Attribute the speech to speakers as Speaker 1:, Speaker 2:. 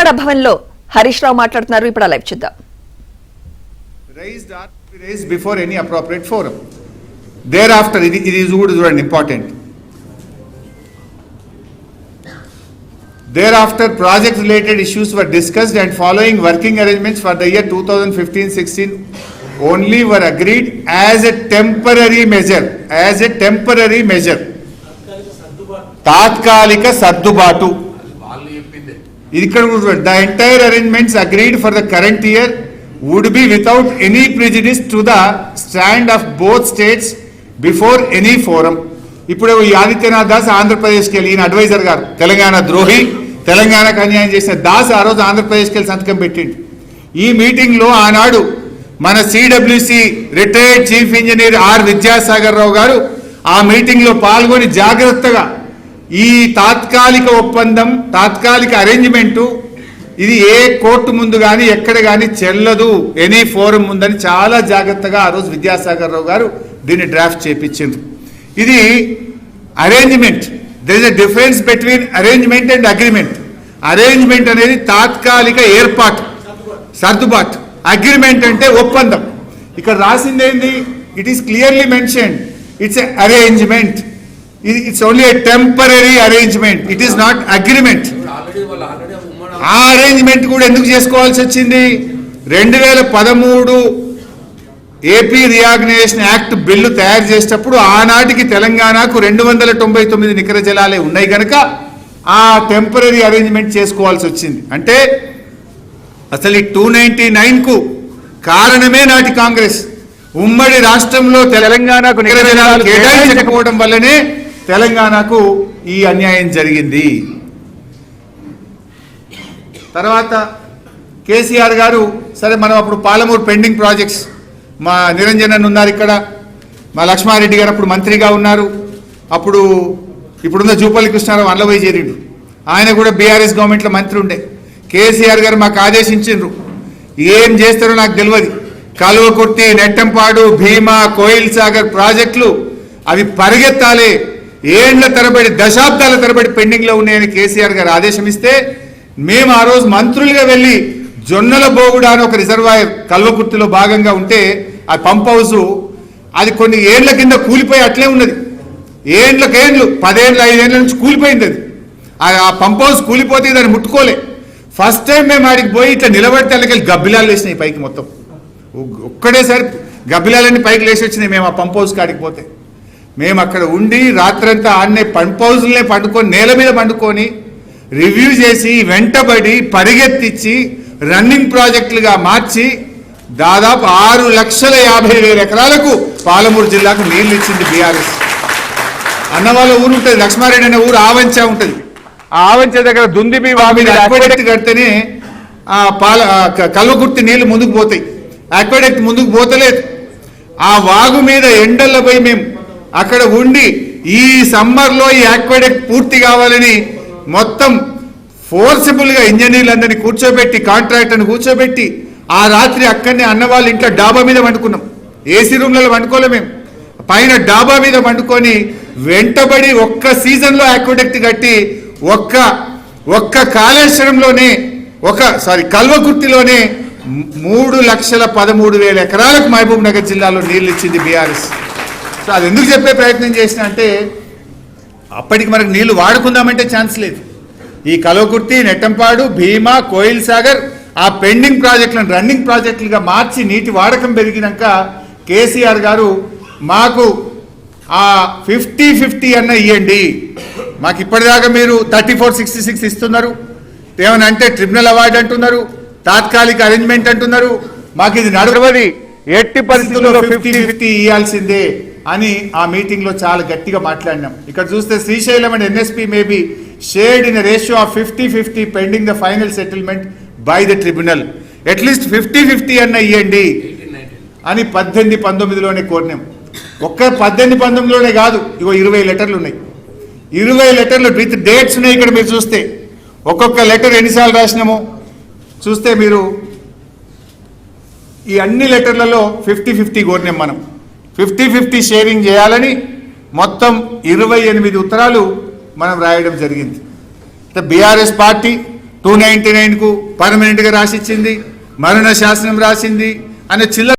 Speaker 1: తెలంగాణ భవన్లో హరీష్ రావు మాట్లాడుతున్నారు. ఇప్పుడు లైవ్ చూద్దాం.
Speaker 2: Raised before any appropriate forum. Thereafter, it is important. Thereafter, project-related issues were discussed and following working arrangements for the year 2015-16 only were agreed as a temporary measure. As a temporary measure. Tatkalika Saddubatu. The entire arrangements agreed for the current year would be without any prejudice to the stand of both states before any forum. ఇప్పుడు ఈ ఆదిత్యనాథ్ దాస్ ఆంధ్రప్రదేశ్కి వెళ్ళి ఈయన advisor గారు తెలంగాణ ద్రోహి, తెలంగాణకు అన్యాయం చేసిన దాస్ ఆ రోజు ఆంధ్రప్రదేశ్కి వెళ్ళి సంతకం పెట్టిండు. ఈ మీటింగ్లో ఆనాడు మన CWC retired chief engineer R Vidyasagar Rao garu ఆ మీటింగ్లో పాల్గొని జాగ్రత్తగా ఈ తాత్కాలిక ఒప్పందం, తాత్కాలిక అరేంజ్మెంటు ఇది ఏ కోర్టు ముందు కానీ ఎక్కడ కానీ చెల్లదు, ఎనీ ఫోరం ముందని చాలా జాగ్రత్తగా ఆ రోజు విద్యాసాగర్ రావు గారు దీన్ని డ్రాఫ్ట్ చేయించారు. ఇది arrangement. There is a difference between arrangement and agreement. Arrangement అనేది తాత్కాలిక ఏర్పాటు, సర్దుబాటు. అగ్రిమెంట్ అంటే ఒప్పందం. ఇక్కడ రాసింది ఏంది? It is clearly mentioned. It's a arrangement. It's only a temporary arrangement. It is not agreement. ఆ అరేంజ్మెంట్ కూడా ఎందుకు చేసుకోవాల్సి వచ్చింది? 2013 ఏపీ రీఆర్గనైజేషన్ యాక్ట్ బిల్లు తయారు చేసేటప్పుడు ఆనాటికి తెలంగాణకు 299 నికర జలాలే ఉన్నాయి కనుక ఆ టెంపరరీ అరేంజ్మెంట్ చేసుకోవాల్సి వచ్చింది. అంటే అసలు ఈ 299కు కారణమే నాటి కాంగ్రెస్. ఉమ్మడి రాష్ట్రంలో తెలంగాణకు నికర జలాలు కేటాయించకపోవడం వల్లనే తెలంగాణకు ఈ అన్యాయం జరిగింది. తర్వాత కేసీఆర్ గారు సరే మనం అప్పుడు పాలమూరు పెండింగ్ ప్రాజెక్ట్స్, మా నిరంజన్ ఉన్నారు ఇక్కడ, మా లక్ష్మారెడ్డి గారు అప్పుడు మంత్రిగా ఉన్నారు, అప్పుడు ఇప్పుడున్న జూపల్లి కృష్ణారావు అల్లవై చేరిండు, ఆయన కూడా బీఆర్ఎస్ గవర్నమెంట్లో మంత్రి ఉండే. కేసీఆర్ గారు మాకు ఆదేశించిండ్రు, ఏం చేస్తారో నాకు తెలియదు, కల్వకుర్తి, నెట్టంపాడు, భీమా, కోయిల్ సాగర్ ప్రాజెక్టులు అవి పరిగెత్తాలి, ఏళ్ల తరబడి దశాబ్దాల తరబడి పెండింగ్లో ఉన్నాయని కేసీఆర్ గారు ఆదేశం ఇస్తే మేము ఆ రోజు మంత్రులుగా వెళ్ళి జొన్నల బోగుడ అని ఒక రిజర్వాయర్ కల్వకుర్తిలో భాగంగా ఉంటే ఆ పంప్ హౌస్ అది కొన్ని ఏళ్ల కింద కూలిపోయి అట్లే ఉన్నది. ఏండ్లకేండ్లు 10 ఏళ్ళు 5 ఏళ్ళ నుంచి కూలిపోయింది. అది ఆ పంప్ హౌస్ కూలిపోతే దాన్ని ముట్టుకోలే. ఫస్ట్ టైం మేము ఆడికి పోయి ఇట్లా నిలబడితే వాళ్ళకి గబ్బిలాలు వేసినాయి పైకి, మొత్తం ఒక్కడేసారి గబ్బిలాలన్నీ పైకి లేచి వచ్చినాయి. మేము ఆ పంప్ హౌస్కి ఆడికి పోతే మేము అక్కడ ఉండి రాత్రంతా ఆడనే పంప్ హౌస్లనే పండుకొని నేల మీద పండుకొని రివ్యూ చేసి వెంటబడి పరిగెత్తించి రన్నింగ్ ప్రాజెక్టులుగా మార్చి దాదాపు 6,50,000 ఎకరాలకు పాలమూరు జిల్లాకు నీళ్లు ఇచ్చింది బీఆర్ఎస్. అన్నవాళ్ళ ఊరు ఉంటుంది, లక్ష్మారెడ్డి అనే ఊరు ఆవంచ ఉంటుంది. ఆ ఆవంచ దగ్గర దుందిబి వామి అక్వాడక్ట్ కడితేనే కల్వకుర్తి నీళ్లు ముందుకు పోతాయి. అక్వాడక్ట్ ముందుకు పోతలేదు. ఆ వాగు మీద ఎండల్లో పోయి మేము అక్కడ ఉండి ఈ సమ్మర్లో ఈ అక్వాడక్ట్ పూర్తి కావాలని మొత్తం ఫోర్సిబుల్గా ఇంజనీర్లందరినీ కూర్చోబెట్టి, కాంట్రాక్టర్ని కూర్చోబెట్టి ఆ రాత్రి అక్కడనే అన్నవాళ్ళ ఇంట్లో డాబా మీద వండుకున్నాం. ఏసీ రూమ్లలో వండుకోలే, మేము పైన డాబా మీద వండుకొని వెంటబడి ఒక్క సీజన్లో అక్వాడక్ట్ కట్టి ఒక్క కాళేశ్వరంలోనే కల్వకుర్తిలోనే 3,13,000 ఎకరాలకు మహబూబ్ నగర్ జిల్లాలో నీళ్ళు ఇచ్చింది బీఆర్ఎస్. సో అది ఎందుకు చెప్పే ప్రయత్నం చేసిన అంటే అప్పటికి మనకు నీళ్లు వాడుకుందామంటే ఛాన్స్ లేదు. ఈ కల్వకుర్తి, నెట్టంపాడు, భీమా, కోయిల్ సాగర్ ఆ పెండింగ్ ప్రాజెక్టులను రన్నింగ్ ప్రాజెక్టులుగా మార్చి నీటి వాడకం పెరిగినాక కేసీఆర్ గారు మాకు ఆ 50-50 అన్న ఇవ్వండి, మాకు ఇప్పటిదాకా మీరు 3466 ఇస్తున్నారు, ఏమని అంటే ట్రిబ్యునల్ అవార్డు అంటున్నారు, తాత్కాలిక అరేంజ్మెంట్ అంటున్నారు, మాకు ఇది నడవది, ఎట్టి పరిస్థితుల్లో 50-50 ఇవ్వాల్సిందే అని ఆ మీటింగ్లో చాలా గట్టిగా మాట్లాడినాం. ఇక్కడ చూస్తే Srisailam and NSP may be shared in ratio of 50-50 pending the final settlement by the tribunal. At least 50-50 అన్న ఇవ్వండి అని 18-19లోనే కోరినాం. ఒక్క 18-19లోనే కాదు, ఇగో 20 లెటర్లు ఉన్నాయి. 20 లెటర్లు విత్ డేట్స్ ఉన్నాయి. ఇక్కడ మీరు చూస్తే ఒక్కొక్క లెటర్ ఎన్నిసార్లు రాసినామో చూస్తే మీరు ఈ అన్ని లెటర్లలో 50-50 కోరినాం. మనం 50-50 షేరింగ్ చేయాలని మొత్తం 28 ఉత్తరాలు మనం రాయడం జరిగింది. బీఆర్ఎస్ పార్టీ 299 కు పర్మనెంట్ గా రాసిచ్చింది, మరణ శాసనం రాసింది అనే చిల్లర